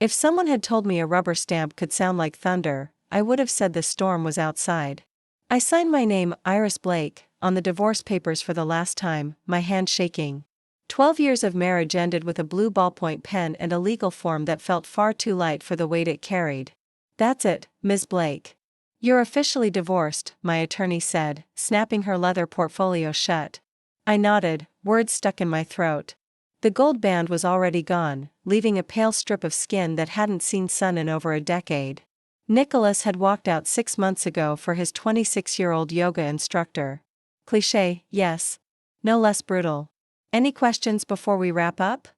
If someone had told me a rubber stamp could sound like thunder, I would have said the storm was outside. I signed my name, Iris Blake, on the divorce papers for the last time, my hand shaking. 12 years of marriage ended with a blue ballpoint pen and a legal form that felt far too light for the weight it carried. That's it, Ms. Blake. You're officially divorced, my attorney said, snapping her leather portfolio shut. I nodded, words stuck in my throat. The gold band was already gone, leaving a pale strip of skin that hadn't seen sun in over a decade. Nicholas had walked out 6 months ago for his 26-year-old yoga instructor. Cliché, yes. No less brutal. Any questions before we wrap up?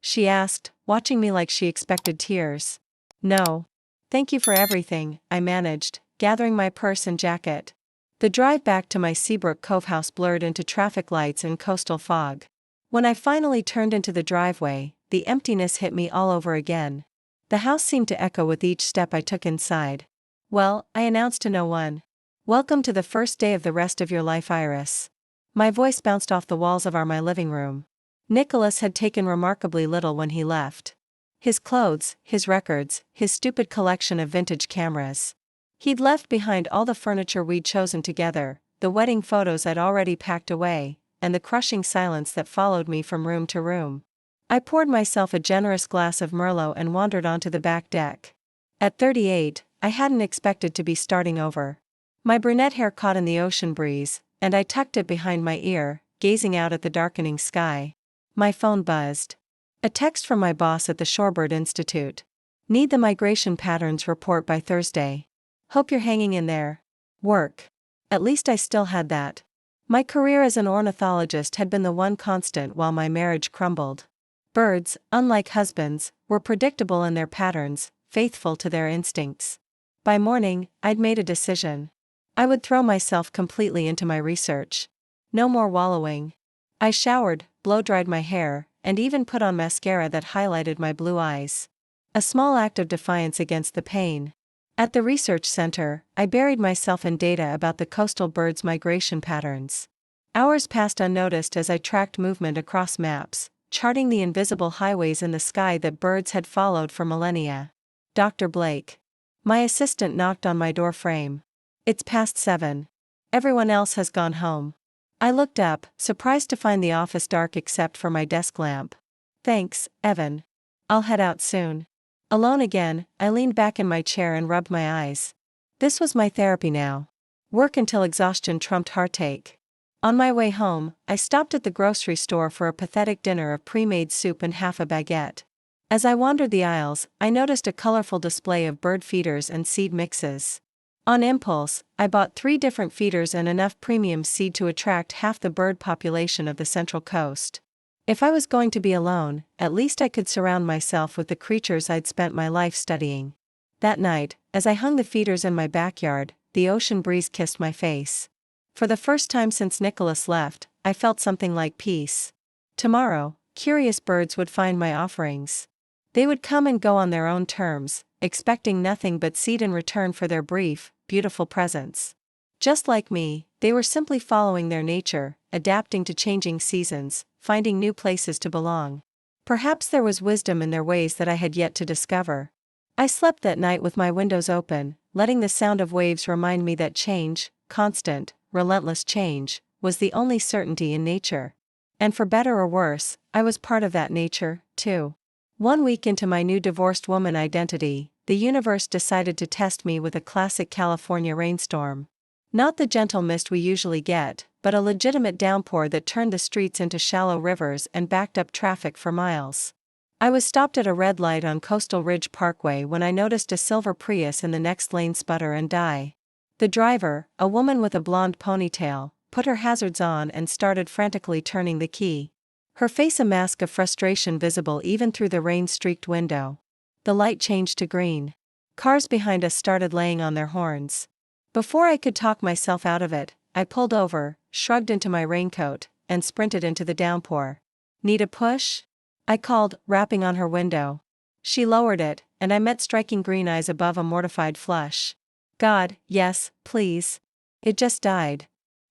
She asked, watching me like she expected tears. No. Thank you for everything, I managed, gathering my purse and jacket. The drive back to my Seabrook Cove house blurred into traffic lights and coastal fog. When I finally turned into the driveway, the emptiness hit me all over again. The house seemed to echo with each step I took inside. Well, I announced to no one. Welcome to the first day of the rest of your life, Iris. My voice bounced off the walls of my living room. Nicholas had taken remarkably little when he left. His clothes, his records, his stupid collection of vintage cameras. He'd left behind all the furniture we'd chosen together, the wedding photos I'd already packed away, and the crushing silence that followed me from room to room. I poured myself a generous glass of Merlot and wandered onto the back deck. At 38, I hadn't expected to be starting over. My brunette hair caught in the ocean breeze, and I tucked it behind my ear, gazing out at the darkening sky. My phone buzzed. A text from my boss at the Shorebird Institute. Need the migration patterns report by Thursday. Hope you're hanging in there. Work. At least I still had that. My career as an ornithologist had been the one constant while my marriage crumbled. Birds, unlike husbands, were predictable in their patterns, faithful to their instincts. By morning, I'd made a decision. I would throw myself completely into my research. No more wallowing. I showered, blow-dried my hair, and even put on mascara that highlighted my blue eyes. A small act of defiance against the pain. At the research center, I buried myself in data about the coastal birds' migration patterns. Hours passed unnoticed as I tracked movement across maps, charting the invisible highways in the sky that birds had followed for millennia. Dr. Blake. My assistant knocked on my door frame. It's past 7. Everyone else has gone home. I looked up, surprised to find the office dark except for my desk lamp. Thanks, Evan. I'll head out soon. Alone again, I leaned back in my chair and rubbed my eyes. This was my therapy now. Work until exhaustion trumped heartache. On my way home, I stopped at the grocery store for a pathetic dinner of pre-made soup and half a baguette. As I wandered the aisles, I noticed a colorful display of bird feeders and seed mixes. On impulse, I bought 3 different feeders and enough premium seed to attract half the bird population of the Central Coast. If I was going to be alone, at least I could surround myself with the creatures I'd spent my life studying. That night, as I hung the feeders in my backyard, the ocean breeze kissed my face. For the first time since Nicholas left, I felt something like peace. Tomorrow, curious birds would find my offerings. They would come and go on their own terms, expecting nothing but seed in return for their brief, beautiful presence. Just like me, they were simply following their nature, adapting to changing seasons, finding new places to belong. Perhaps there was wisdom in their ways that I had yet to discover. I slept that night with my windows open, letting the sound of waves remind me that change, constant, relentless change, was the only certainty in nature. And for better or worse, I was part of that nature, too. 1 week into my new divorced woman identity, the universe decided to test me with a classic California rainstorm. Not the gentle mist we usually get, but a legitimate downpour that turned the streets into shallow rivers and backed up traffic for miles. I was stopped at a red light on Coastal Ridge Parkway when I noticed a silver Prius in the next lane sputter and die. The driver, a woman with a blonde ponytail, put her hazards on and started frantically turning the key. Her face a mask of frustration visible even through the rain-streaked window. The light changed to green. Cars behind us started laying on their horns. Before I could talk myself out of it, I pulled over, shrugged into my raincoat, and sprinted into the downpour. Need a push? I called, rapping on her window. She lowered it, and I met striking green eyes above a mortified flush. God, yes, please. It just died.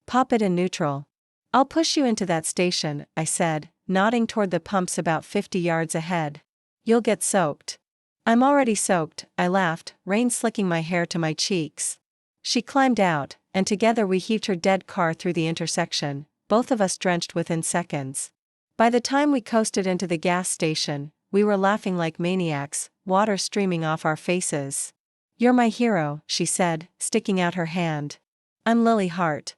Pop it in neutral. I'll push you into that station, I said, nodding toward the pumps about 50 yards ahead. You'll get soaked. I'm already soaked, I laughed, rain slicking my hair to my cheeks. She climbed out, and together we heaved her dead car through the intersection, both of us drenched within seconds. By the time we coasted into the gas station, we were laughing like maniacs, water streaming off our faces. "You're my hero," she said, sticking out her hand. "I'm Lily Hart."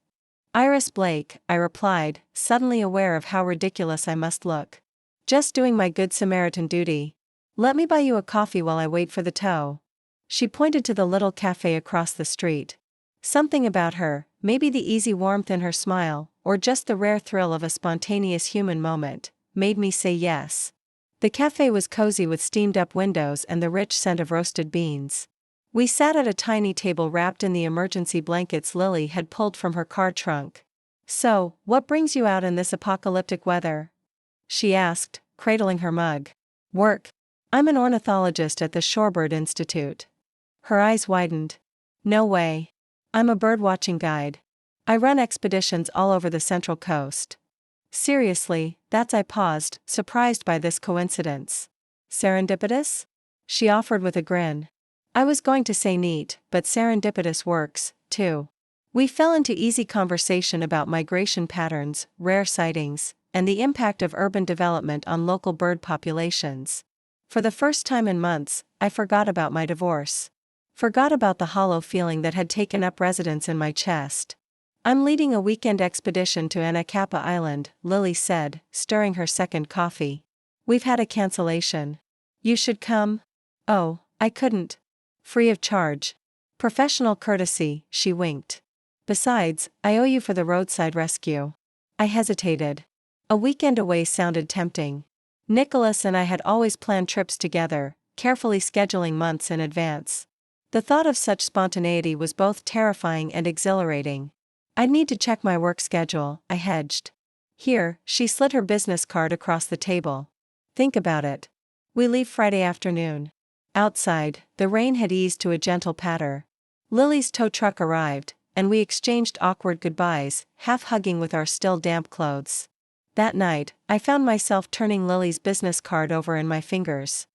"Iris Blake," I replied, suddenly aware of how ridiculous I must look. "Just doing my Good Samaritan duty. Let me buy you a coffee while I wait for the tow." She pointed to the little cafe across the street. Something about her, maybe the easy warmth in her smile, or just the rare thrill of a spontaneous human moment, made me say yes. The cafe was cozy with steamed-up windows and the rich scent of roasted beans. We sat at a tiny table wrapped in the emergency blankets Lily had pulled from her car trunk. "So, what brings you out in this apocalyptic weather?" she asked, cradling her mug. "Work. I'm an ornithologist at the Shorebird Institute." Her eyes widened. "No way. I'm a birdwatching guide. I run expeditions all over the Central Coast." "Seriously, that's..." I paused, surprised by this coincidence. "Serendipitous?" she offered with a grin. I was going to say neat, but serendipitous works, too. We fell into easy conversation about migration patterns, rare sightings, and the impact of urban development on local bird populations. For the first time in months, I forgot about my divorce. Forgot about the hollow feeling that had taken up residence in my chest. "I'm leading a weekend expedition to Anacapa Island," Lily said, stirring her second coffee. "We've had a cancellation. You should come." "Oh, I couldn't." "Free of charge. Professional courtesy," she winked. "Besides, I owe you for the roadside rescue." I hesitated. A weekend away sounded tempting. Nicholas and I had always planned trips together, carefully scheduling months in advance. The thought of such spontaneity was both terrifying and exhilarating. "I'd need to check my work schedule," I hedged. "Here," she slid her business card across the table. "Think about it. We leave Friday afternoon." Outside, the rain had eased to a gentle patter. Lily's tow truck arrived, and we exchanged awkward goodbyes, half hugging with our still damp clothes. That night, I found myself turning Lily's business card over in my fingers.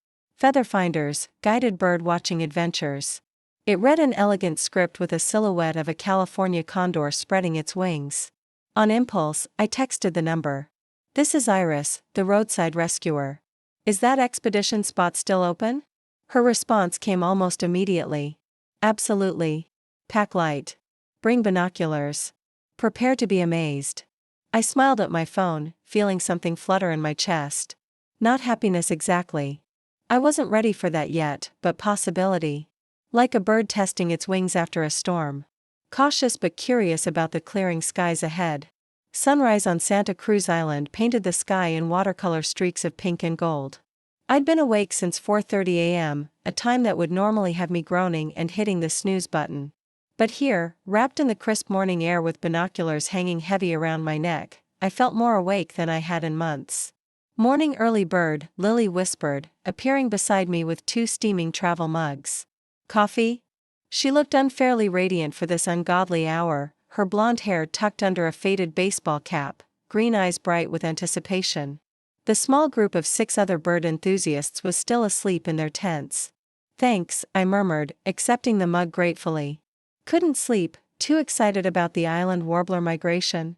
"Featherfinders, Guided Bird Watching Adventures." It read an elegant script with a silhouette of a California condor spreading its wings. On impulse, I texted the number. "This is Iris, the roadside rescuer. Is that expedition spot still open?" Her response came almost immediately. "Absolutely. Pack light. Bring binoculars. Prepare to be amazed." I smiled at my phone, feeling something flutter in my chest. Not happiness exactly. I wasn't ready for that yet, but possibility. Like a bird testing its wings after a storm. Cautious but curious about the clearing skies ahead. Sunrise on Santa Cruz Island painted the sky in watercolor streaks of pink and gold. I'd been awake since 4:30 a.m., a time that would normally have me groaning and hitting the snooze button. But here, wrapped in the crisp morning air with binoculars hanging heavy around my neck, I felt more awake than I had in months. "Morning early bird," Lily whispered, appearing beside me with 2 steaming travel mugs. "Coffee?" She looked unfairly radiant for this ungodly hour, her blonde hair tucked under a faded baseball cap, green eyes bright with anticipation. The small group of 6 other bird enthusiasts was still asleep in their tents. "Thanks," I murmured, accepting the mug gratefully. "Couldn't sleep, too excited about the island warbler migration."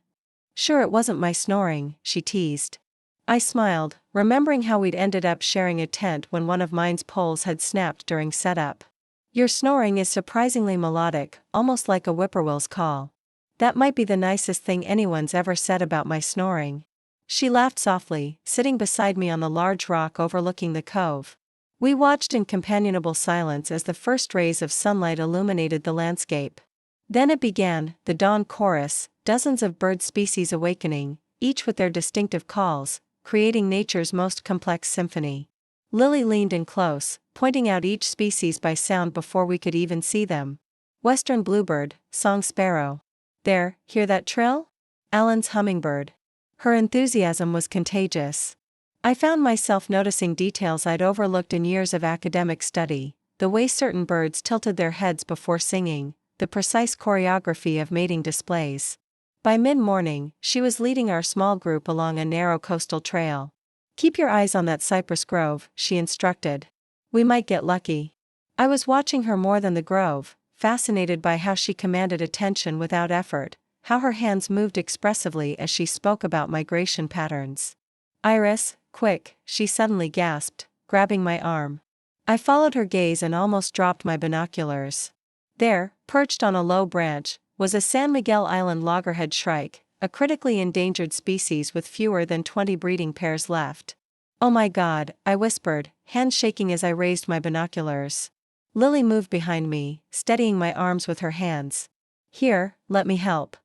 "Sure it wasn't my snoring," she teased. I smiled, remembering how we'd ended up sharing a tent when one of mine's poles had snapped during setup. "Your snoring is surprisingly melodic, almost like a whippoorwill's call." That might be the nicest thing anyone's ever said about my snoring. She laughed softly, sitting beside me on the large rock overlooking the cove. We watched in companionable silence as the first rays of sunlight illuminated the landscape. Then it began, the dawn chorus, dozens of bird species awakening, each with their distinctive calls, creating nature's most complex symphony. Lily leaned in close, pointing out each species by sound before we could even see them. "Western bluebird, song sparrow. There, hear that trill? Allen's hummingbird." Her enthusiasm was contagious. I found myself noticing details I'd overlooked in years of academic study, the way certain birds tilted their heads before singing, the precise choreography of mating displays. By mid-morning, she was leading our small group along a narrow coastal trail. "Keep your eyes on that cypress grove," she instructed. We might get lucky. I was watching her more than the grove, fascinated by how she commanded attention without effort, how her hands moved expressively as she spoke about migration patterns. Iris, quick, she suddenly gasped, grabbing my arm. I followed her gaze and almost dropped my binoculars. There, perched on a low branch, was a San Miguel Island loggerhead shrike, a critically endangered species with fewer than 20 breeding pairs left. Oh my God, I whispered, hands shaking as I raised my binoculars. Lily moved behind me, steadying my arms with her hands. Here, let me help.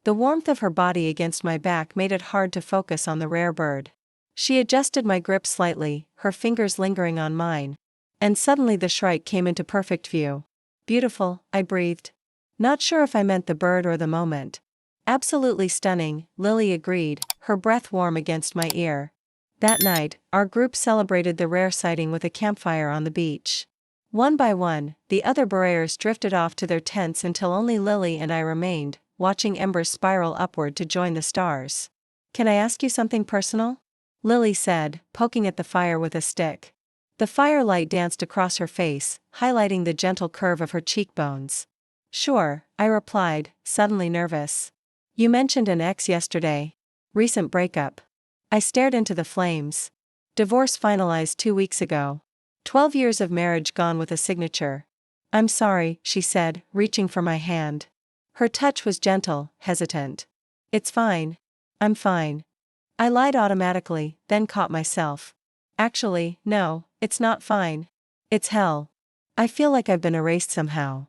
The warmth of her body against my back made it hard to focus on the rare bird. She adjusted my grip slightly, her fingers lingering on mine. And suddenly the shrike came into perfect view. Beautiful, I breathed. Not sure if I meant the bird or the moment. Absolutely stunning, Lily agreed, her breath warm against my ear. That night, our group celebrated the rare sighting with a campfire on the beach. One by one, the other betrayers drifted off to their tents until only Lily and I remained, watching embers spiral upward to join the stars. Can I ask you something personal? Lily said, poking at the fire with a stick. The firelight danced across her face, highlighting the gentle curve of her cheekbones. Sure, I replied, suddenly nervous. You mentioned an ex yesterday. Recent breakup. I stared into the flames. Divorce finalized 2 weeks ago. 12 years of marriage gone with a signature. I'm sorry, she said, reaching for my hand. Her touch was gentle, hesitant. It's fine. I'm fine. I lied automatically, then caught myself. Actually, no, it's not fine. It's hell. I feel like I've been erased somehow.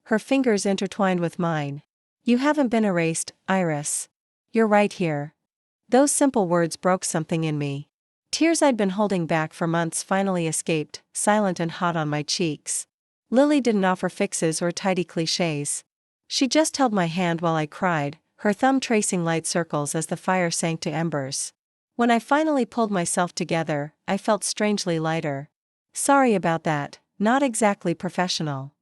Her fingers intertwined with mine. You haven't been erased, Iris. You're right here. Those simple words broke something in me. Tears I'd been holding back for months finally escaped, silent and hot on my cheeks. Lily didn't offer fixes or tidy cliches. She just held my hand while I cried, her thumb tracing light circles as the fire sank to embers. When I finally pulled myself together, I felt strangely lighter. Sorry about that, not exactly professional.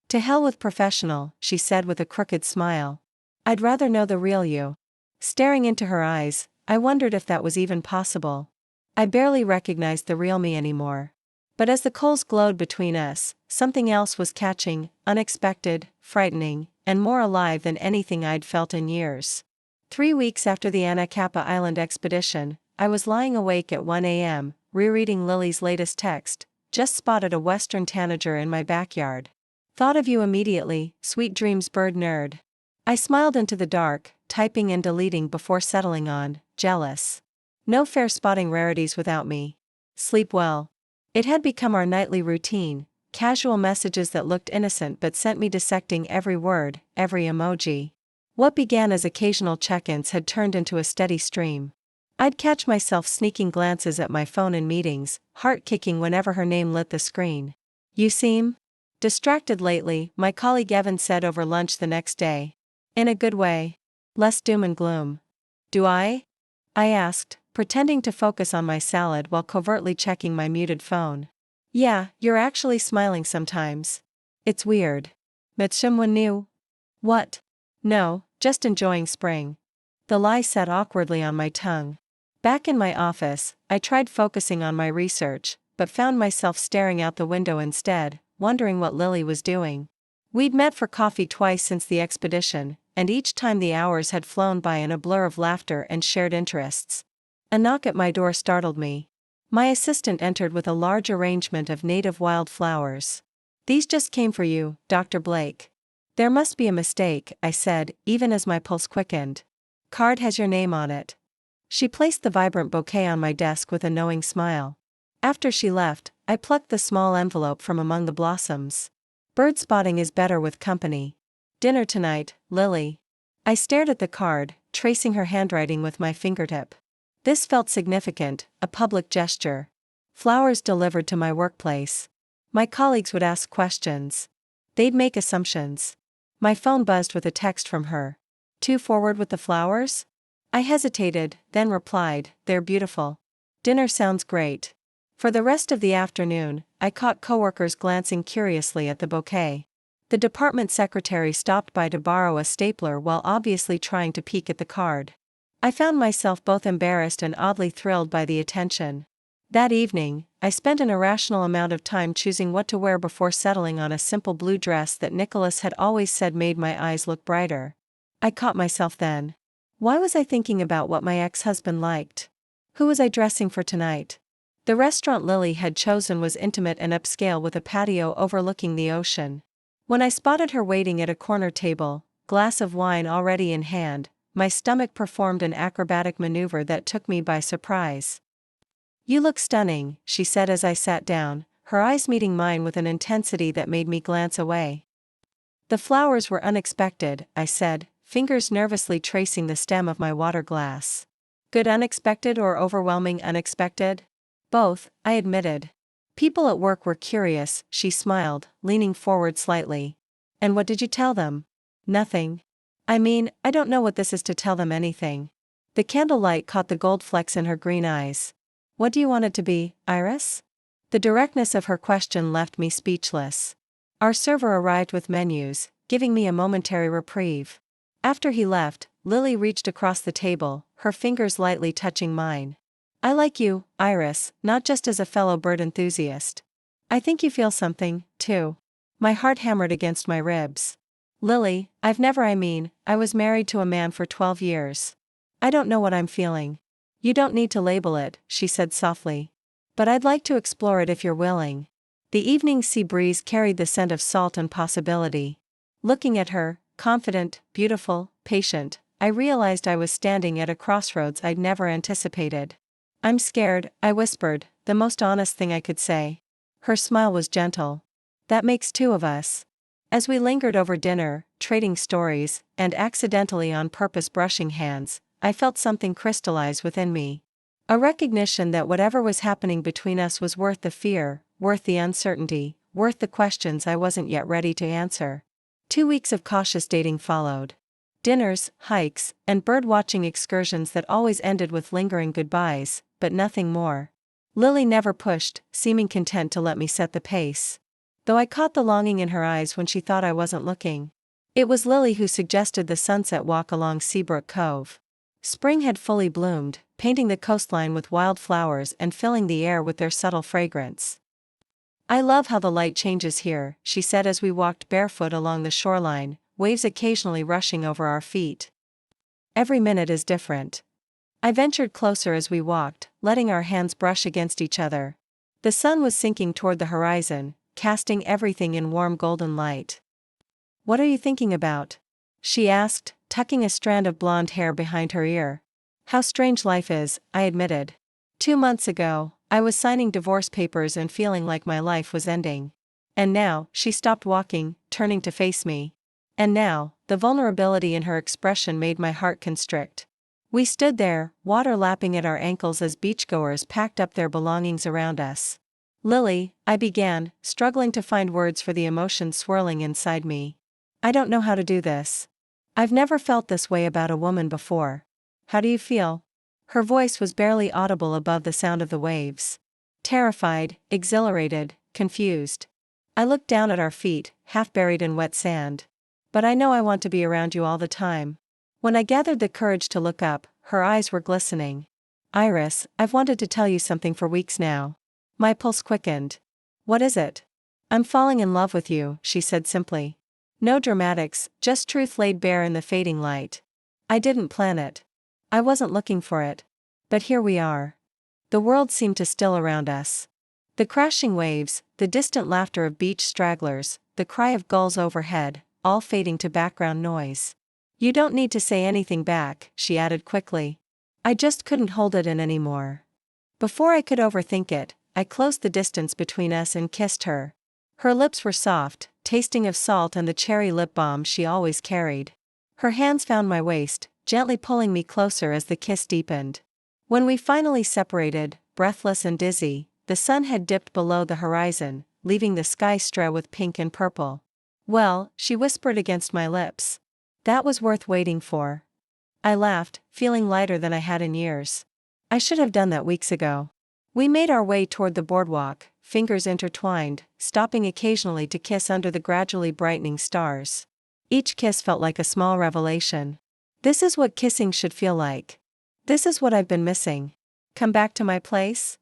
To hell with professional, she said with a crooked smile. I'd rather know the real you. Staring into her eyes, I wondered if that was even possible. I barely recognized the real me anymore. But as the coals glowed between us, something else was catching, unexpected, frightening, and more alive than anything I'd felt in years. 3 weeks after the Anacapa Island expedition, I was lying awake at 1 a.m., rereading Lily's latest text, just spotted a western tanager in my backyard. Thought of you immediately, sweet dreams bird nerd. I smiled into the dark, typing and deleting before settling on, jealous. No fair spotting rarities without me. Sleep well. It had become our nightly routine, casual messages that looked innocent but sent me dissecting every word, every emoji. What began as occasional check-ins had turned into a steady stream. I'd catch myself sneaking glances at my phone in meetings, heart kicking whenever her name lit the screen. You seem distracted lately, my colleague Evan said over lunch the next day. In a good way. Less doom and gloom. Do I? I asked, pretending to focus on my salad while covertly checking my muted phone. Yeah, you're actually smiling sometimes. It's weird. Met someone new? What? No, just enjoying spring. The lie sat awkwardly on my tongue. Back in my office, I tried focusing on my research, but found myself staring out the window instead, wondering what Lily was doing. We'd met for coffee twice since the expedition, and each time the hours had flown by in a blur of laughter and shared interests. A knock at my door startled me. My assistant entered with a large arrangement of native wildflowers. These just came for you, Dr. Blake. There must be a mistake, I said, even as my pulse quickened. Card has your name on it. She placed the vibrant bouquet on my desk with a knowing smile. After she left, I plucked the small envelope from among the blossoms. Bird spotting is better with company. Dinner tonight, Lily. I stared at the card, tracing her handwriting with my fingertip. This felt significant, a public gesture. Flowers delivered to my workplace. My colleagues would ask questions. They'd make assumptions. My phone buzzed with a text from her. Too forward with the flowers? I hesitated, then replied, they're beautiful. Dinner sounds great. For the rest of the afternoon, I caught coworkers glancing curiously at the bouquet. The department secretary stopped by to borrow a stapler while obviously trying to peek at the card. I found myself both embarrassed and oddly thrilled by the attention. That evening, I spent an irrational amount of time choosing what to wear before settling on a simple blue dress that Nicholas had always said made my eyes look brighter. I caught myself then. Why was I thinking about what my ex-husband liked? Who was I dressing for tonight? The restaurant Lily had chosen was intimate and upscale with a patio overlooking the ocean. When I spotted her waiting at a corner table, glass of wine already in hand, my stomach performed an acrobatic maneuver that took me by surprise. "You look stunning," she said as I sat down, her eyes meeting mine with an intensity that made me glance away. "The flowers were unexpected," I said, fingers nervously tracing the stem of my water glass. "Good unexpected or overwhelming unexpected?" "Both," I admitted. "People at work were curious," she smiled, leaning forward slightly. "And what did you tell them?" "Nothing. I mean, I don't know what this is to tell them anything." The candlelight caught the gold flecks in her green eyes. "What do you want it to be, Iris?" The directness of her question left me speechless. Our server arrived with menus, giving me a momentary reprieve. After he left, Lily reached across the table, her fingers lightly touching mine. "I like you, Iris, not just as a fellow bird enthusiast. I think you feel something, too." My heart hammered against my ribs. "Lily, I was married to a man for 12 years. I don't know what I'm feeling." "You don't need to label it," she said softly. "But I'd like to explore it if you're willing." The evening sea breeze carried the scent of salt and possibility. Looking at her, confident, beautiful, patient, I realized I was standing at a crossroads I'd never anticipated. "I'm scared," I whispered, the most honest thing I could say. Her smile was gentle. "That makes two of us." As we lingered over dinner, trading stories, and accidentally on purpose brushing hands, I felt something crystallize within me. A recognition that whatever was happening between us was worth the fear, worth the uncertainty, worth the questions I wasn't yet ready to answer. 2 weeks of cautious dating followed. Dinners, hikes, and bird-watching excursions that always ended with lingering goodbyes, but nothing more. Lily never pushed, seeming content to let me set the pace. Though I caught the longing in her eyes when she thought I wasn't looking. It was Lily who suggested the sunset walk along Seabrook Cove. Spring had fully bloomed, painting the coastline with wild flowers and filling the air with their subtle fragrance. "I love how the light changes here," she said as we walked barefoot along the shoreline, waves occasionally rushing over our feet. "Every minute is different." I ventured closer as we walked, letting our hands brush against each other. The sun was sinking toward the horizon, casting everything in warm golden light. "What are you thinking about?" she asked, tucking a strand of blonde hair behind her ear. "How strange life is," I admitted. 2 months ago, I was signing divorce papers and feeling like my life was ending. And now, she stopped walking, turning to face me. And now, the vulnerability in her expression made my heart constrict. We stood there, water lapping at our ankles as beachgoers packed up their belongings around us. "Lily," I began, struggling to find words for the emotions swirling inside me. "I don't know how to do this. I've never felt this way about a woman before. How do you feel?" Her voice was barely audible above the sound of the waves. Terrified, exhilarated, confused. I looked down at our feet, half buried in wet sand. "But I know I want to be around you all the time." When I gathered the courage to look up, her eyes were glistening. "Iris, I've wanted to tell you something for weeks now." My pulse quickened. "What is it?" "I'm falling in love with you," she said simply. No dramatics, just truth laid bare in the fading light. I didn't plan it. I wasn't looking for it. But here we are. The world seemed to still around us. The crashing waves, the distant laughter of beach stragglers, the cry of gulls overhead, all fading to background noise. "You don't need to say anything back," she added quickly. I just couldn't hold it in anymore. Before I could overthink it, I closed the distance between us and kissed her. Her lips were soft, tasting of salt and the cherry lip balm she always carried. Her hands found my waist, gently pulling me closer as the kiss deepened. When we finally separated, breathless and dizzy, the sun had dipped below the horizon, leaving the sky strewn with pink and purple. "Well," she whispered against my lips. "That was worth waiting for." I laughed, feeling lighter than I had in years. I should have done that weeks ago. We made our way toward the boardwalk, fingers intertwined, stopping occasionally to kiss under the gradually brightening stars. Each kiss felt like a small revelation. This is what kissing should feel like. This is what I've been missing. "Come back to my place?"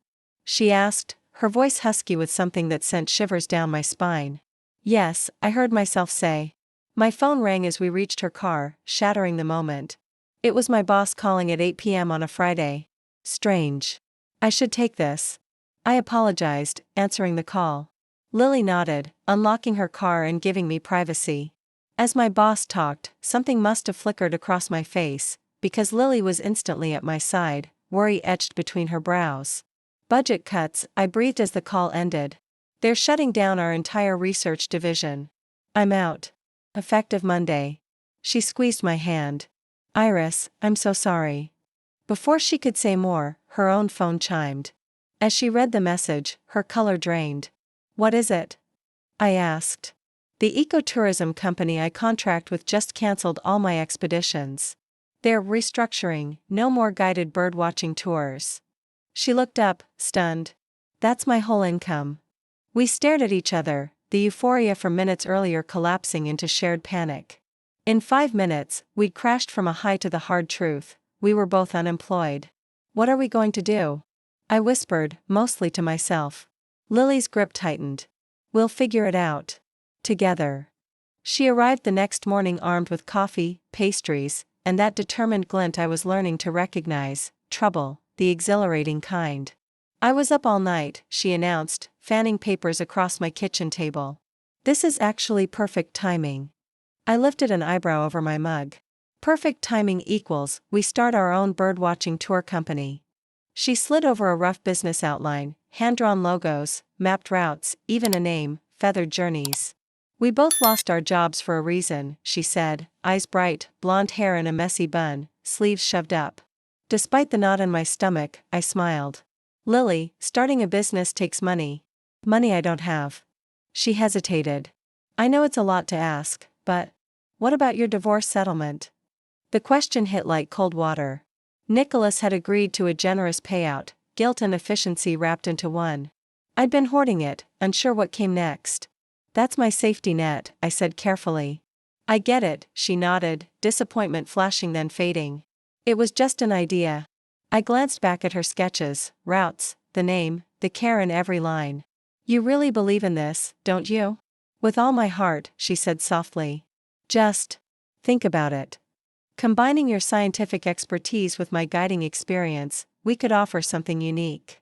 she asked, her voice husky with something that sent shivers down my spine. Yes, I heard myself say. My phone rang as we reached her car, shattering the moment. It was my boss calling at 8 p.m. on a Friday. Strange. I should take this. I apologized, answering the call. Lily nodded, unlocking her car and giving me privacy. As my boss talked, something must have flickered across my face, because Lily was instantly at my side, worry etched between her brows. Budget cuts, I breathed as the call ended. They're shutting down our entire research division. I'm out. Effective Monday. She squeezed my hand. Iris, I'm so sorry. Before she could say more, her own phone chimed. As she read the message, her color drained. What is it? I asked. The ecotourism company I contract with just canceled all my expeditions. They're restructuring, no more guided birdwatching tours. She looked up, stunned. That's my whole income. We stared at each other, the euphoria from minutes earlier collapsing into shared panic. In 5 minutes, we'd crashed from a high to the hard truth: we were both unemployed. What are we going to do? I whispered, mostly to myself. Lily's grip tightened. We'll figure it out. Together. She arrived the next morning armed with coffee, pastries, and that determined glint I was learning to recognize: trouble, the exhilarating kind. I was up all night, she announced, fanning papers across my kitchen table. This is actually perfect timing. I lifted an eyebrow over my mug. Perfect timing equals, we start our own birdwatching tour company. She slid over a rough business outline, hand-drawn logos, mapped routes, even a name: Feathered Journeys. We both lost our jobs for a reason, she said, eyes bright, blonde hair in a messy bun, sleeves shoved up. Despite the knot in my stomach, I smiled. Lily, starting a business takes money. Money I don't have. She hesitated. I know it's a lot to ask, but what about your divorce settlement? The question hit like cold water. Nicholas had agreed to a generous payout, guilt and efficiency wrapped into one. I'd been hoarding it, unsure what came next. That's my safety net, I said carefully. I get it, she nodded, disappointment flashing then fading. It was just an idea. I glanced back at her sketches, routes, the name, the care in every line. You really believe in this, don't you? With all my heart, she said softly. Just think about it. Combining your scientific expertise with my guiding experience, we could offer something unique.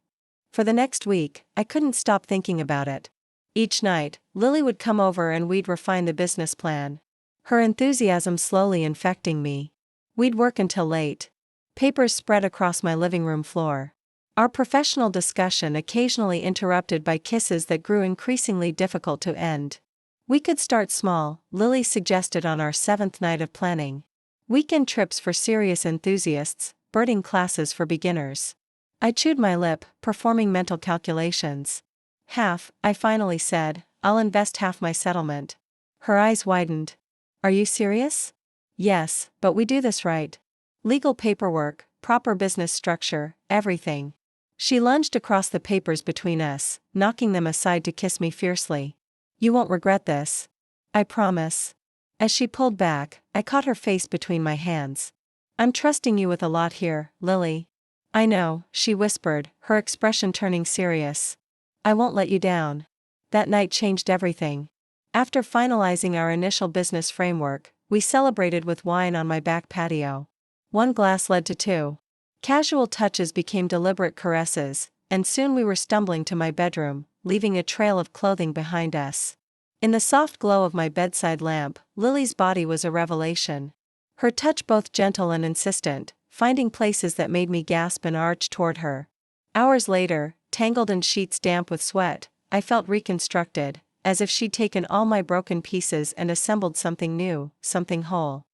For the next week, I couldn't stop thinking about it. Each night, Lily would come over and we'd refine the business plan. Her enthusiasm slowly infecting me. We'd work until late. Papers spread across my living room floor. Our professional discussion occasionally interrupted by kisses that grew increasingly difficult to end. We could start small, Lily suggested on our 7th night of planning. Weekend trips for serious enthusiasts, birding classes for beginners. I chewed my lip, performing mental calculations. Half, I finally said, I'll invest half my settlement. Her eyes widened. Are you serious? Yes, but we do this right. Legal paperwork, proper business structure, everything. She lunged across the papers between us, knocking them aside to kiss me fiercely. You won't regret this. I promise. As she pulled back, I caught her face between my hands. I'm trusting you with a lot here, Lily. I know, she whispered, her expression turning serious. I won't let you down. That night changed everything. After finalizing our initial business framework, we celebrated with wine on my back patio. One glass led to two. Casual touches became deliberate caresses, and soon we were stumbling to my bedroom, leaving a trail of clothing behind us. In the soft glow of my bedside lamp, Lily's body was a revelation. Her touch both gentle and insistent, finding places that made me gasp and arch toward her. Hours later, tangled in sheets damp with sweat, I felt reconstructed, as if she'd taken all my broken pieces and assembled something new, something whole.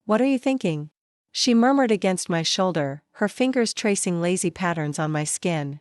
What are you thinking? She murmured against my shoulder, her fingers tracing lazy patterns on my skin.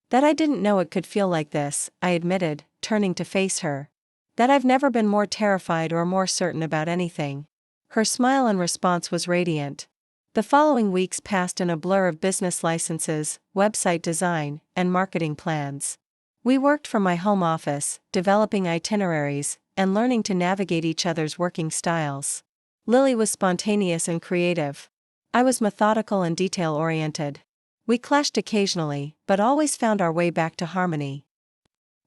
That I didn't know it could feel like this, I admitted, turning to face her. That I've never been more terrified or more certain about anything. Her smile in response was radiant. The following weeks passed in a blur of business licenses, website design, and marketing plans. We worked from my home office, developing itineraries, and learning to navigate each other's working styles. Lily was spontaneous and creative. I was methodical and detail-oriented. We clashed occasionally, but always found our way back to harmony.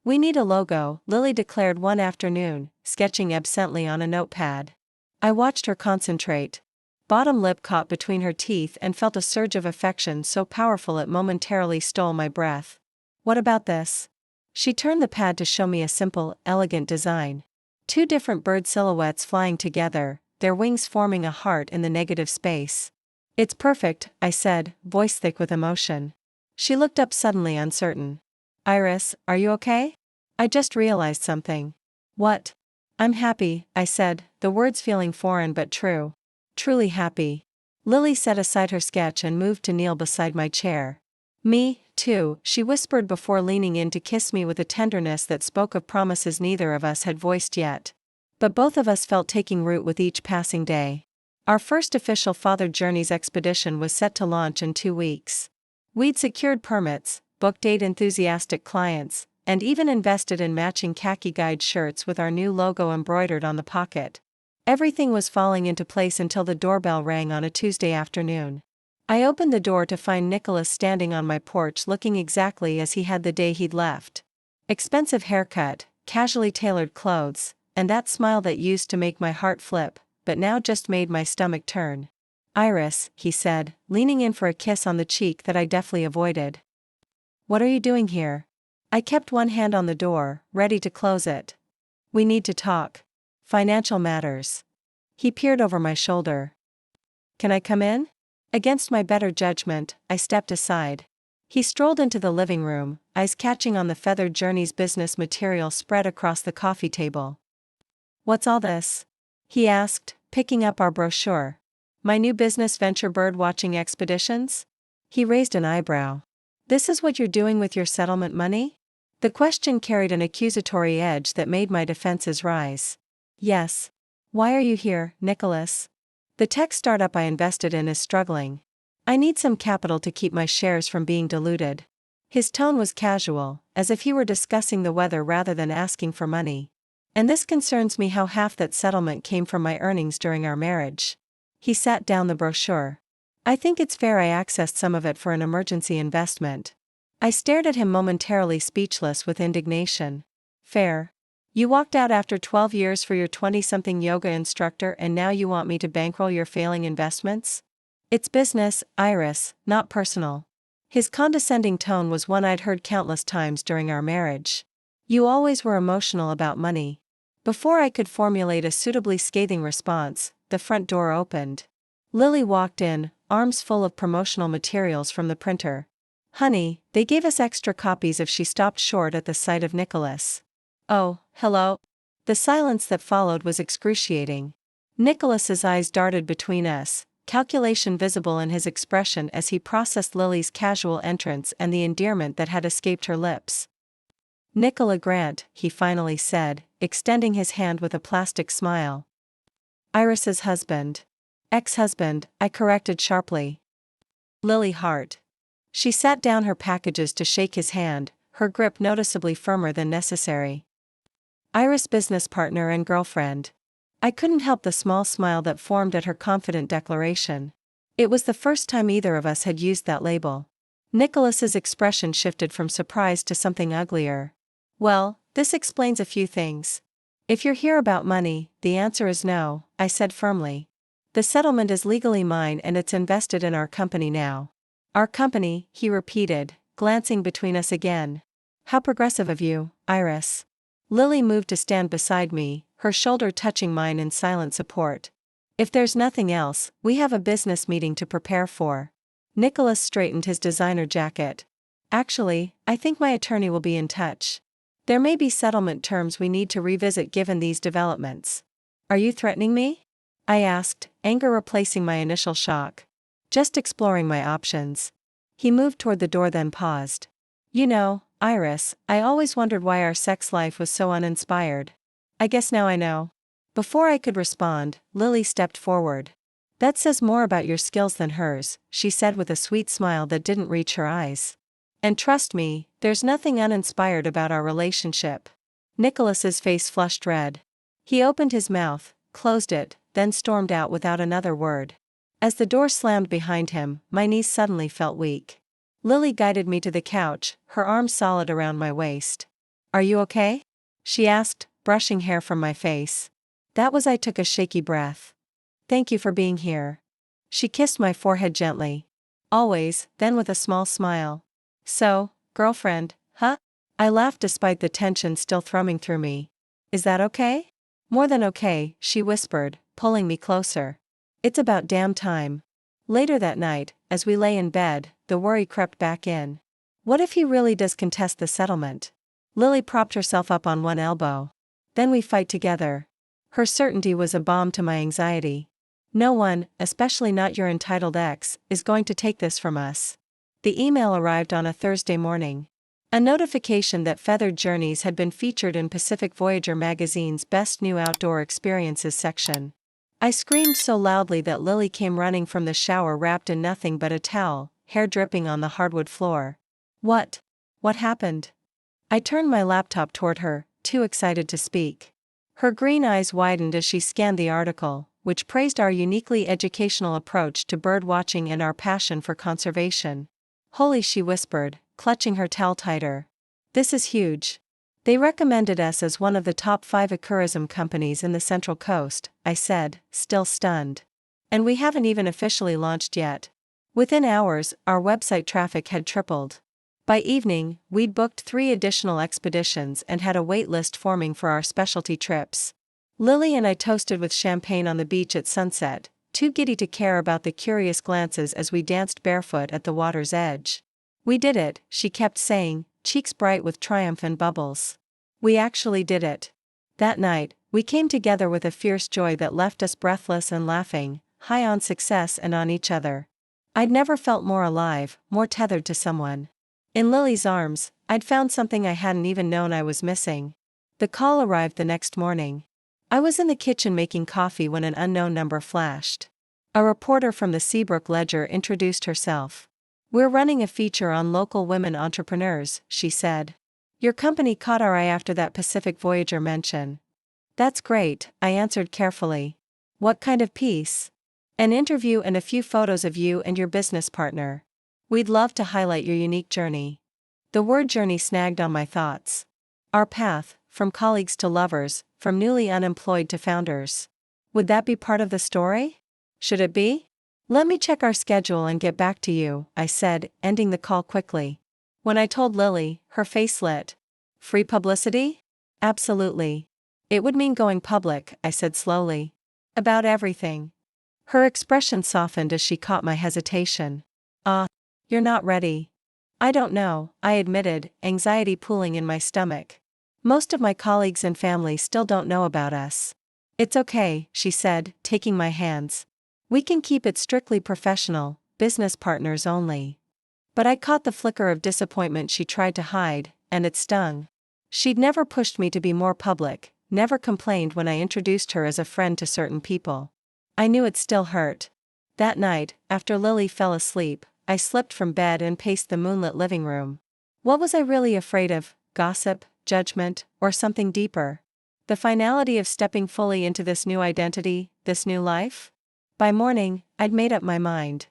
"We need a logo," Lily declared one afternoon, sketching absently on a notepad. I watched her concentrate. Bottom lip caught between her teeth and felt a surge of affection so powerful it momentarily stole my breath. "What about this?" She turned the pad to show me a simple, elegant design. Two different bird silhouettes flying together, their wings forming a heart in the negative space. "It's perfect," I said, voice thick with emotion. She looked up suddenly uncertain. "Iris, are you okay?" I just realized something. "What?" "I'm happy," I said, the words feeling foreign but true. "Truly happy." Lily set aside her sketch and moved to kneel beside my chair. "Me, too," she whispered before leaning in to kiss me with a tenderness that spoke of promises neither of us had voiced yet. But both of us felt taking root with each passing day. Our first official Father Journeys expedition was set to launch in 2 weeks. We'd secured permits, booked 8 enthusiastic clients, and even invested in matching khaki guide shirts with our new logo embroidered on the pocket. Everything was falling into place until the doorbell rang on a Tuesday afternoon. I opened the door to find Nicholas standing on my porch looking exactly as he had the day he'd left. Expensive haircut, casually tailored clothes, and that smile that used to make my heart flip, but now just made my stomach turn. "Iris," he said, leaning in for a kiss on the cheek that I deftly avoided. "What are you doing here?" I kept one hand on the door, ready to close it. "We need to talk. Financial matters." He peered over my shoulder. "Can I come in?" Against my better judgment, I stepped aside. He strolled into the living room, eyes catching on the Feathered Journeys business material spread across the coffee table. "What's all this?" he asked, picking up our brochure. "My new business venture, bird watching expeditions?" He raised an eyebrow. "This is what you're doing with your settlement money?" The question carried an accusatory edge that made my defenses rise. "Yes." "Why are you here, Nicholas?" "The tech startup I invested in is struggling. I need some capital to keep my shares from being diluted." His tone was casual, as if he were discussing the weather rather than asking for money. "And this concerns me how half that settlement came from my earnings during our marriage." He sat down the brochure. "I think it's fair I accessed some of it for an emergency investment." I stared at him momentarily speechless with indignation. "Fair? You walked out after 12 years for your 20-something yoga instructor and now you want me to bankroll your failing investments?" "It's business, Iris, not personal." His condescending tone was one I'd heard countless times during our marriage. "You always were emotional about money." Before I could formulate a suitably scathing response, the front door opened. Lily walked in, arms full of promotional materials from the printer. "Honey, they gave us extra copies if." She stopped short at the sight of Nicholas. "Oh, hello." The silence that followed was excruciating. Nicholas's eyes darted between us, calculation visible in his expression as he processed Lily's casual entrance and the endearment that had escaped her lips. "Nicola Grant," he finally said, extending his hand with a plastic smile. "Iris's husband." "Ex-husband," I corrected sharply. "Lily Hart." She sat down her packages to shake his hand, her grip noticeably firmer than necessary. "Iris' business partner and girlfriend." I couldn't help the small smile that formed at her confident declaration. It was the first time either of us had used that label. Nicholas's expression shifted from surprise to something uglier. "Well, this explains a few things. If you're here about money, the answer is no," I said firmly. "The settlement is legally mine and it's invested in our company now." "Our company," he repeated, glancing between us again. "How progressive of you, Iris." Lily moved to stand beside me, her shoulder touching mine in silent support. "If there's nothing else, we have a business meeting to prepare for." Nicholas straightened his designer jacket. "Actually, I think my attorney will be in touch. There may be settlement terms we need to revisit given these developments." "Are you threatening me?" I asked, anger replacing my initial shock. "Just exploring my options." He moved toward the door then paused. "You know, Iris, I always wondered why our sex life was so uninspired. I guess now I know." Before I could respond, Lily stepped forward. "That says more about your skills than hers," she said with a sweet smile that didn't reach her eyes. "And trust me, there's nothing uninspired about our relationship." Nicholas's face flushed red. He opened his mouth, closed it, then stormed out without another word. As the door slammed behind him, my knees suddenly felt weak. Lily guided me to the couch, her arms solid around my waist. "Are you okay?" she asked, brushing hair from my face. That was I took a shaky breath. "Thank you for being here." She kissed my forehead gently. "Always," then with a small smile. "So, girlfriend, huh?" I laughed despite the tension still thrumming through me. "Is that okay?" "More than okay," she whispered, pulling me closer. "It's about damn time." Later that night, as we lay in bed, the worry crept back in. What if he really does contest the settlement? Lily propped herself up on one elbow. "Then we fight together." Her certainty was a balm to my anxiety. "No one, especially not your entitled ex, is going to take this from us." The email arrived on a Thursday morning. A notification that Feathered Journeys had been featured in Pacific Voyager magazine's Best New Outdoor Experiences section. I screamed so loudly that Lily came running from the shower wrapped in nothing but a towel, hair dripping on the hardwood floor. "What? What happened?" I turned my laptop toward her, too excited to speak. Her green eyes widened as she scanned the article, which praised our uniquely educational approach to bird watching and our passion for conservation. "Holy," she whispered, clutching her towel tighter. "This is huge. They recommended us as one of the top 5 ecotourism companies in the Central Coast," I said, still stunned. "And we haven't even officially launched yet." Within hours, our website traffic had tripled. By evening, we'd booked 3 additional expeditions and had a wait list forming for our specialty trips. Lily and I toasted with champagne on the beach at sunset, too giddy to care about the curious glances as we danced barefoot at the water's edge. "We did it," she kept saying, cheeks bright with triumph and bubbles. "We actually did it." That night, we came together with a fierce joy that left us breathless and laughing, high on success and on each other. I'd never felt more alive, more tethered to someone. In Lily's arms, I'd found something I hadn't even known I was missing. The call arrived the next morning. I was in the kitchen making coffee when an unknown number flashed. A reporter from the Seabrook Ledger introduced herself. "We're running a feature on local women entrepreneurs," she said. "Your company caught our eye after that Pacific Voyager mention." "That's great," I answered carefully. "What kind of piece?" "An interview and a few photos of you and your business partner. We'd love to highlight your unique journey." The word journey snagged on my thoughts. Our path, from colleagues to lovers, from newly unemployed to founders. Would that be part of the story? Should it be? "Let me check our schedule and get back to you," I said, ending the call quickly. When I told Lily, her face lit. "Free publicity?" "Absolutely. It would mean going public," I said slowly. "About everything." Her expression softened as she caught my hesitation. You're not ready." "I don't know," I admitted, anxiety pooling in my stomach. "Most of my colleagues and family still don't know about us." "It's okay," she said, taking my hands. "We can keep it strictly professional, business partners only." But I caught the flicker of disappointment she tried to hide, and it stung. She'd never pushed me to be more public, never complained when I introduced her as a friend to certain people. I knew it still hurt. That night, after Lily fell asleep, I slipped from bed and paced the moonlit living room. What was I really afraid of? Gossip, judgment, or something deeper? The finality of stepping fully into this new identity, this new life? By morning, I'd made up my mind.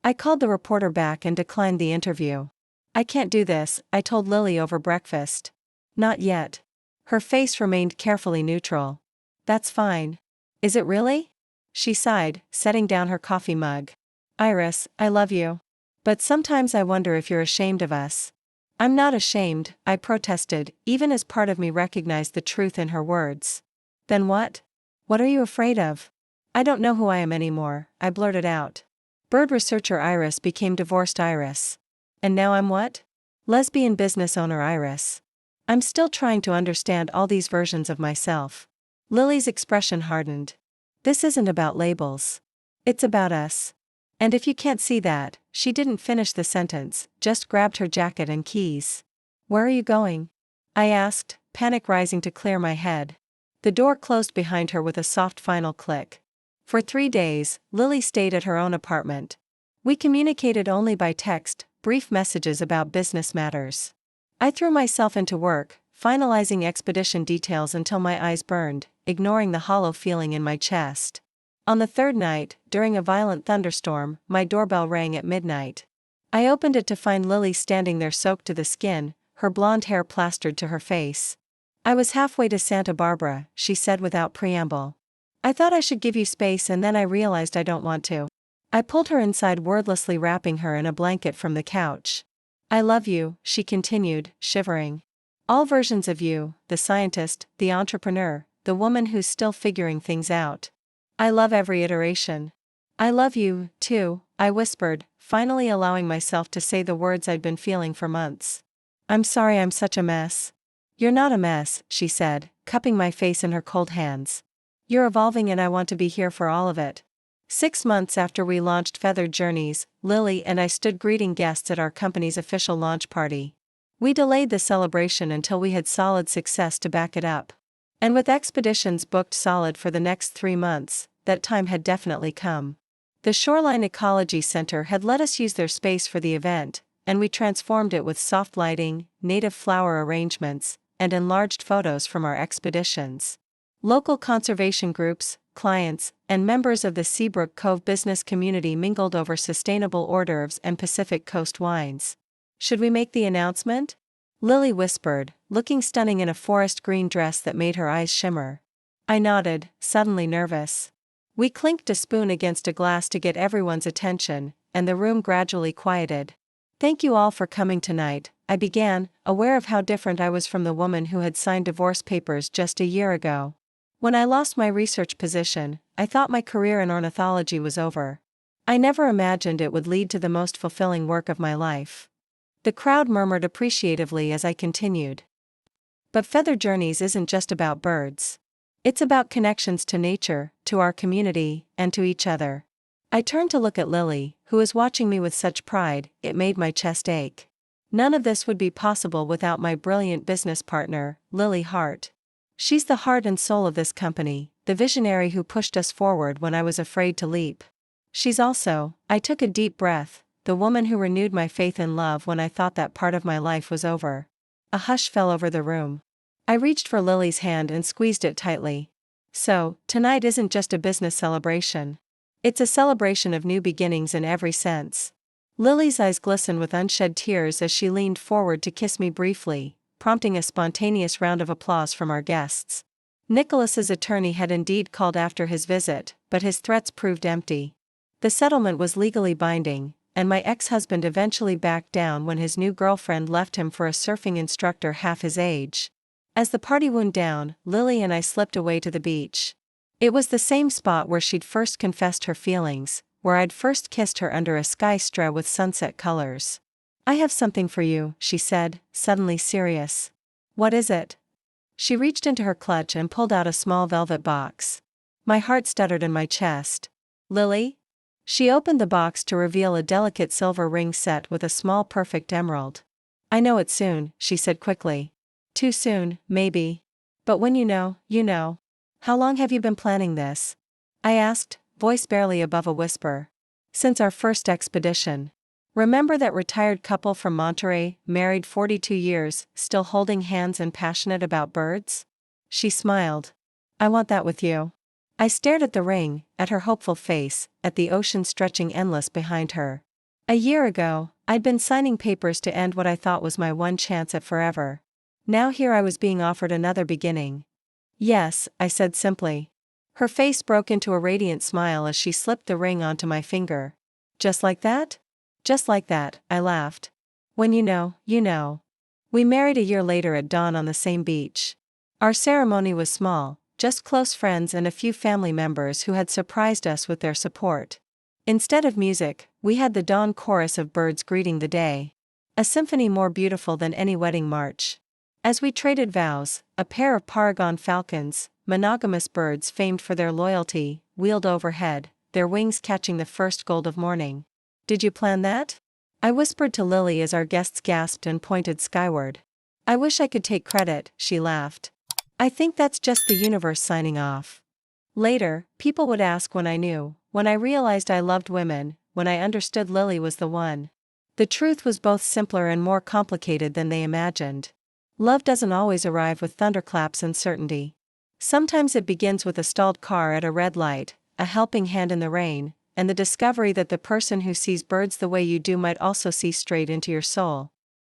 I called the reporter back and declined the interview. "I can't do this," I told Lily over breakfast. "Not yet." Her face remained carefully neutral. "That's fine." "Is it really?" She sighed, setting down her coffee mug. "Iris, I love you. But sometimes I wonder if you're ashamed of us." "I'm not ashamed," I protested, even as part of me recognized the truth in her words. "Then what? What are you afraid of?" "I don't know who I am anymore," I blurted out. Bird researcher Iris became divorced Iris. And now I'm what? Lesbian business owner Iris. I'm still trying to understand all these versions of myself. Lily's expression hardened. "This isn't about labels. It's about us." And if you can't see that, she didn't finish the sentence, just grabbed her jacket and keys. "Where are you going?" I asked, panic rising to clear my head. The door closed behind her with a soft final click. For 3 days, Lily stayed at her own apartment. We communicated only by text, brief messages about business matters. I threw myself into work, finalizing expedition details until my eyes burned, ignoring the hollow feeling in my chest. On the 3rd night, during a violent thunderstorm, my doorbell rang at midnight. I opened it to find Lily standing there soaked to the skin, her blonde hair plastered to her face. "I was halfway to Santa Barbara," she said without preamble. "I thought I should give you space and then I realized I don't want to." I pulled her inside, wordlessly wrapping her in a blanket from the couch. "I love you," she continued, shivering. "All versions of you, the scientist, the entrepreneur, the woman who's still figuring things out. I love every iteration." "I love you, too," I whispered, finally allowing myself to say the words I'd been feeling for months. "I'm sorry I'm such a mess." "You're not a mess," she said, cupping my face in her cold hands. "You're evolving and I want to be here for all of it." 6 months after we launched Feathered Journeys, Lily and I stood greeting guests at our company's official launch party. We delayed the celebration until we had solid success to back it up. And with expeditions booked solid for the next 3 months, that time had definitely come. The Shoreline Ecology Center had let us use their space for the event, and we transformed it with soft lighting, native flower arrangements, and enlarged photos from our expeditions. Local conservation groups, clients, and members of the Seabrook Cove business community mingled over sustainable hors d'oeuvres and Pacific Coast wines. "Should we make the announcement?" Lily whispered, looking stunning in a forest green dress that made her eyes shimmer. I nodded, suddenly nervous. We clinked a spoon against a glass to get everyone's attention, and the room gradually quieted. "Thank you all for coming tonight," I began, aware of how different I was from the woman who had signed divorce papers just a year ago. When I lost my research position, I thought my career in ornithology was over. I never imagined it would lead to the most fulfilling work of my life. The crowd murmured appreciatively as I continued. But Feathered Journeys isn't just about birds. It's about connections to nature, to our community, and to each other. I turned to look at Lily, who was watching me with such pride, it made my chest ache. None of this would be possible without my brilliant business partner, Lily Hart. She's the heart and soul of this company, the visionary who pushed us forward when I was afraid to leap. She's also, I took a deep breath, the woman who renewed my faith in love when I thought that part of my life was over. A hush fell over the room. I reached for Lily's hand and squeezed it tightly. "So, tonight isn't just a business celebration. It's a celebration of new beginnings in every sense." Lily's eyes glistened with unshed tears as she leaned forward to kiss me briefly, prompting a spontaneous round of applause from our guests. Nicholas's attorney had indeed called after his visit, but his threats proved empty. The settlement was legally binding, and my ex-husband eventually backed down when his new girlfriend left him for a surfing instructor half his age. As the party wound down, Lily and I slipped away to the beach. It was the same spot where she'd first confessed her feelings, where I'd first kissed her under a sky strewn with sunset colors. "I have something for you," she said, suddenly serious. "What is it?" She reached into her clutch and pulled out a small velvet box. My heart stuttered in my chest. "Lily?" She opened the box to reveal a delicate silver ring set with a small perfect emerald. "I know it soon," she said quickly. "Too soon, maybe. But when you know, you know." "How long have you been planning this?" I asked, voice barely above a whisper. "Since our first expedition. Remember that retired couple from Monterey, married 42 years, still holding hands and passionate about birds?" She smiled. "I want that with you." I stared at the ring, at her hopeful face, at the ocean stretching endless behind her. A year ago, I'd been signing papers to end what I thought was my one chance at forever. Now here I was being offered another beginning. "Yes," I said simply. Her face broke into a radiant smile as she slipped the ring onto my finger. "Just like that?" "Just like that," I laughed. "When you know, you know." We married a year later at dawn on the same beach. Our ceremony was small, just close friends and a few family members who had surprised us with their support. Instead of music, we had the dawn chorus of birds greeting the day. A symphony more beautiful than any wedding march. As we traded vows, a pair of Paragon falcons, monogamous birds famed for their loyalty, wheeled overhead, their wings catching the first gold of morning. "Did you plan that?" I whispered to Lily as our guests gasped and pointed skyward. "I wish I could take credit," she laughed. "I think that's just the universe signing off." Later, people would ask when I knew, when I realized I loved women, when I understood Lily was the one. The truth was both simpler and more complicated than they imagined. Love doesn't always arrive with thunderclaps and certainty. Sometimes it begins with a stalled car at a red light, a helping hand in the rain, and the discovery that the person who sees birds the way you do might also see straight into your soul.